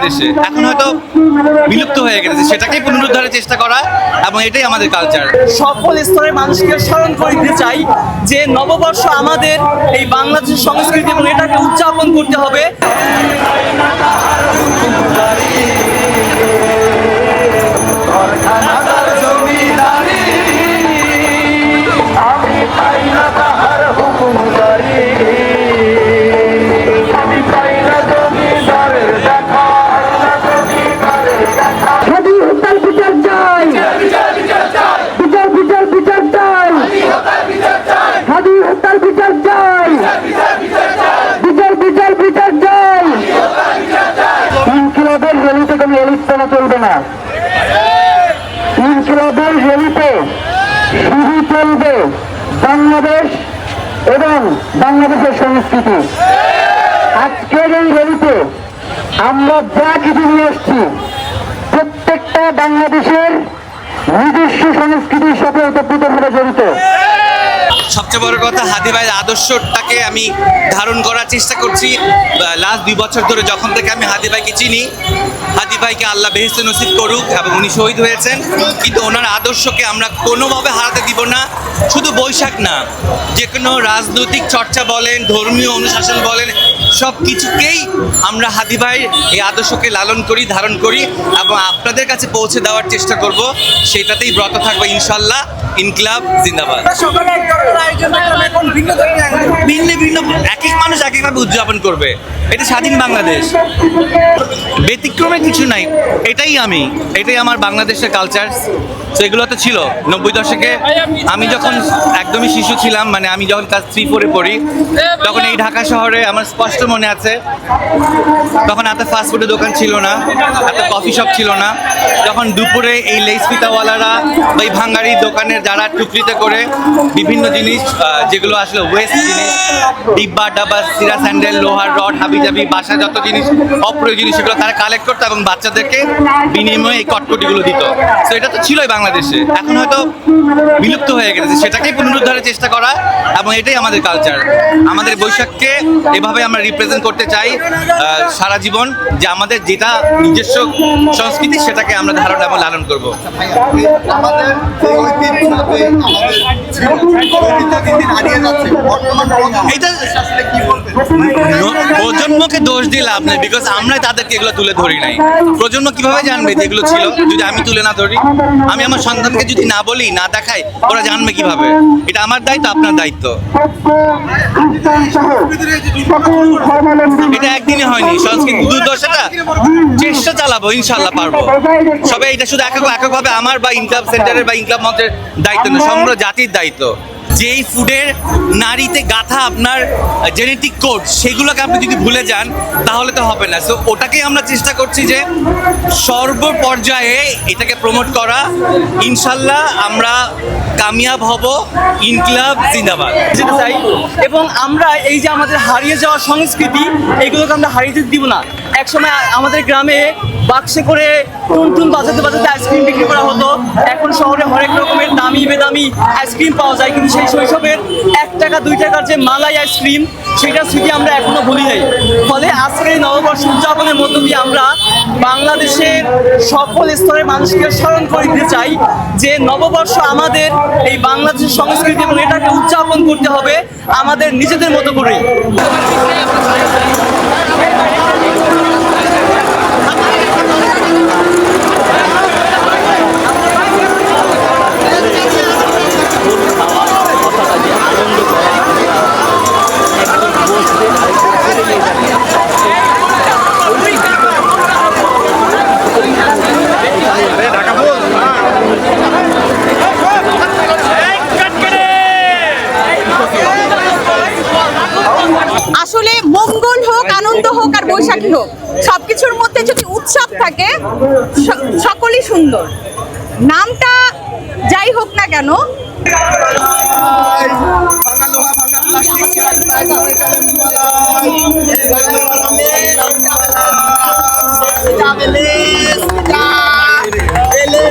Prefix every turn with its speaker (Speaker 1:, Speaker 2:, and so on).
Speaker 1: বাংলাদেশে, এখন হয়তো বিলুপ্ত হয়ে গেছে, সেটাকেই পুনরুদ্ধারের চেষ্টা করা, এবং এটাই আমাদের কালচার।
Speaker 2: সকল স্তরের মানুষকে স্মরণ করে দিতে চাই যে নববর্ষ আমাদের এই বাংলাদেশের সংস্কৃতি এবং এটাকে উদযাপন করতে হবে।
Speaker 3: চলবে না, ইনকিলাবের র্যালিতে শুধু চলবে বাংলাদেশ এবং বাংলাদেশের সংস্কৃতি। আজকের এই র্যালিতে আমরা যা কিছু নিয়ে আসছি প্রত্যেকটা বাংলাদেশের নিজস্ব সংস্কৃতির সাথে ওতপ্রোতভাবে জড়িত।
Speaker 1: সবচেয়ে বড় কথা, হাদি ভাইয়ের আদর্শটাকে আমি ধারণ করার চেষ্টা করছি লাস্ট 2 বছর ধরে। যখন থেকে আমি হাদি ভাইকে চিনি, হাদি ভাইকে আল্লাহ বেহেশতে নসিব করুক, এবং উনি শহীদ হয়েছেন, কিন্তু ওনার আদর্শকে আমরা কোনোভাবে হারাতে দিব না। শুধু বৈশাখ না, যে কোনো রাজনৈতিক চর্চা বলেন, ধর্মীয় অনুশাসন বলেন, সব কিছুকেই আমরা হাদি ভাইয়ের এই আদর্শকে লালন করি, ধারণ করি, এবং আপনাদের কাছে পৌঁছে দেওয়ার চেষ্টা করব। সেটাতেই ব্রত থাকবে ইনশাল্লাহ। ইনকিলাব জিন্দাবাদ। ভিন্ন ভিন্ন এক এক মানুষ এক একভাবে উদযাপন করবে, এটা স্বাধীন বাংলাদেশ, ব্যতিক্রমে কিছু নাই। এটাই আমার বাংলাদেশের কালচার। তো এগুলো তো ছিল 90 দশকে। আমি যখন একদমই শিশু ছিলাম, মানে আমি যখন ক্লাস 3-4-এ পড়ি, তখন এই ঢাকা শহরে আমার স্পষ্ট মনে আছে, তখন এত ফাস্টফুডের দোকান ছিল না, এত কফি শপ ছিল না। তখন দুপুরে এই লেস পিতাওয়ালারা বা এই ভাঙ্গারি দোকানের যারা টুকরিতে করে বিভিন্ন জিনিস, যেগুলো আসলে ওয়েস্ট জিনিস, ডিব্বা ডাব্বা, সিরা স্যান্ডেল, লোহার রড, হাবিজাবি, বাসা যত জিনিস অপ্রয়োজনীয়, সেগুলো তারা কালেক্ট করতো এবং বাচ্চাদেরকে বিনিময়ে এই কটকটিগুলো দিত। তো এটা তো ছিলই বাংলাদেশে, এখন হয়তো বিলুপ্ত হয়ে গেছে, সেটাকেই পুনরুদ্ধারের চেষ্টা করা, এবং এটাই আমাদের কালচার। আমাদের বৈশাখকে এভাবে আমরা রিপ্রেজেন্ট করতে চাই সারা জীবন, যে আমাদের যেটা নিজস্ব সংস্কৃতি সেটাকে আমরা ধারণ এবং লালন করব। এটা প্রজন্মকে দোষ দিয়ে লাভ নেই, বিকজ আমরাই তাদেরকে এগুলো তুলে ধরি নাই। প্রজন্ম কিভাবে জানবে যে এগুলো ছিল যদি আমি তুলে না ধরি? আমি আমার সন্তানকে যদি না বলি, না দেখাই, ওরা জানবে কিভাবে? এটা আমার দায়িত্ব, আপনার দায়িত্ব। এটা একদিনে হয়নি, সংস্কৃতি দুর্দশাটা চেষ্টা চালাবো, ইনশাল্লাহ পারবো। সবাই এটা শুধু এককভাবে আমার বা ইনক্লাব সেন্টারের বা ইনক্লাব মঞ্চের দায়িত্ব নয়, সমগ্র জাতির দায়িত্ব। যেই ফুডের নারীতে গাথা আপনার জেনেটিক কোড, সেগুলোকে আপনি যদি ভুলে যান তাহলে তো হবে না। সো ওটাকেই আমরা চেষ্টা করছি যে সর্বপর্যায়ে এটাকে প্রমোট করা। ইনশাল্লাহ আমরা কামিয়াব হব। ইনকিলাব জিন্দাবাদ।
Speaker 2: যেতে চাই, এবং আমরা এই যে আমাদের হারিয়ে যাওয়া সংস্কৃতি, এগুলোকে আমরা হারিয়ে যেতে দিব না। একসময় আমাদের গ্রামে বাক্সে করে টুনটুন বাজাতে বাজাতে আইসক্রিম বিক্রি করা হতো। এখন শহরে হরেক রকমের দামি বেদামি আইসক্রিম পাওয়া যায়, কিন্তু সেই শৈশবের 1 টাকা 2 টাকার যে মালাই আইসক্রিম, সেটার স্মৃতি আমরা এখনো ভুলি নাই। ফলে আজকের এই নববর্ষ উদযাপনের মধ্য দিয়ে আমরা বাংলাদেশের সকল স্তরের মানুষকে স্মরণ করে দিতে চাই যে নববর্ষ আমাদের এই বাংলাদেশের সংস্কৃতি এবং এটাকে উদযাপন করতে হবে আমাদের নিজেদের মতো করেই।
Speaker 4: আসলে মঙ্গল হোক, আনন্দ হোক আর বৈশাখী হোক, সবকিছুর মধ্যে যদি উৎসব থাকে সকলই সুন্দর। নামটা যাই হোক না কেন,
Speaker 3: Ele